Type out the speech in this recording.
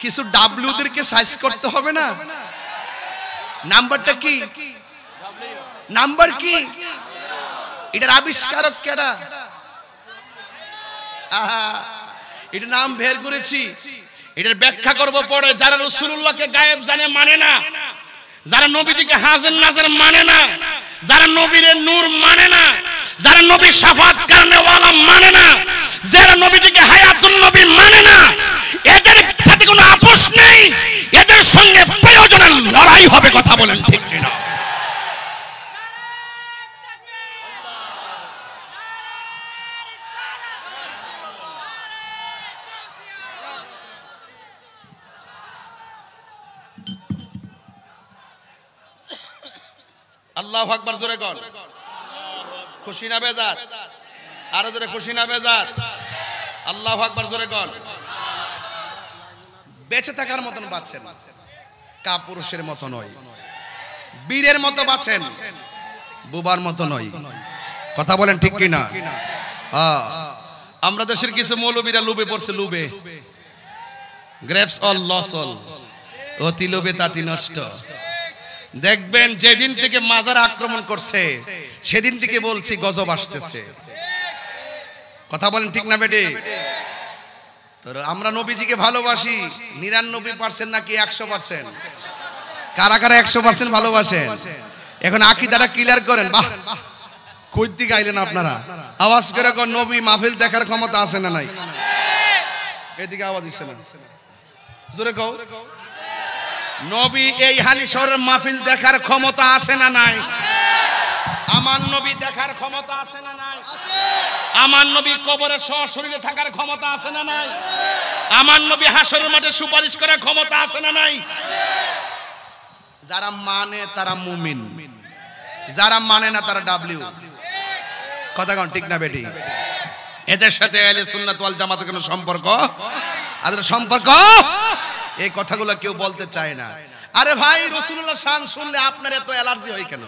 কিছু ডাব্লিউদেরকে সাইজ করতে হবে না? নাম্বারটা কি? নাম্বার কি? এটার আবিষ্কারক কেডা? এটা নাম বের করেছি, এটার ব্যাখ্যা করব পরে। যারা রাসূলুল্লাহকে গায়েব জানে মানে না, যারা নবীজিকে হাজির নাজির মানে না, যারা নবীর নূর মানে না, যারা নবীর শাফাত করনেওয়ালা মানে না, যারা নবীজিকে হায়াতুন নবী মানে না, এদের সাথে কোনো আপোষ নেই, এদের সঙ্গে প্রয়োজনে লড়াই হবে। কথা বলেন ঠিক কিনা? আল্লাহু আকবার জোরে কর। খুশি না বেজার? আরো জোরে খুশি না বেজার? আল্লাহু আকবার জোরে কর। বেঁচে থাকার মতন বাঁচেন, কাপুরুষের মতো নয়, বীরের মতো বাঁচেন, বুবার মতো নয়। কথা বলেন ঠিক কিনা? আমরা দেশের কিছু মৌলবীরা লোভে পড়ছে, লোভে। গ্রেপস অল লস অল, অতি লোভে তাতি নষ্ট। দেখবেন যেদিন থেকে মাজার আক্রমণ করছে সেদিন থেকে বলছি গজব আসতেছে। কথা বলেন ঠিক না বেটে? তো আমরা নবীজিকে ভালোবাসি 99% নাকি 100%? কারা কারা 100% ভালোবাসেন? এখন আকীদাটা ক্লিয়ার করেন। বাহ, কই দিকে আইলেন আপনারা? আওয়াজ করে কোন নবী মাহফিল দেখার ক্ষমতা আছে না নাই? এদিকে আওয়াজ দিছে না, জোরে কও। নবী এই হালি শহরের মাহফিল দেখার ক্ষমতা আছে না নাই? আমার নবী দেখার ক্ষমতা আছে না নাই? আমার নবী কবরে সশরীরে থাকার ক্ষমতা আছে না নাই? আমার নবী হাসরের মাঠে সুপারিশ করার ক্ষমতা আছে না নাই? যারা মানে তারা মুমিন, যারা মানে না তারা ডাব্লিউ। কথা কোন ঠিক না বেটি? এদের সাথে আহলে সুন্নাত ওয়াল জামাতের কোনো সম্পর্ক? আর সম্পর্ক এই কথাগুলো কেউ বলতে চায় না। আরে ভাই, রাসূলুল্লাহ শান শুনলে আপনার এত অ্যালার্জি হয় কেন?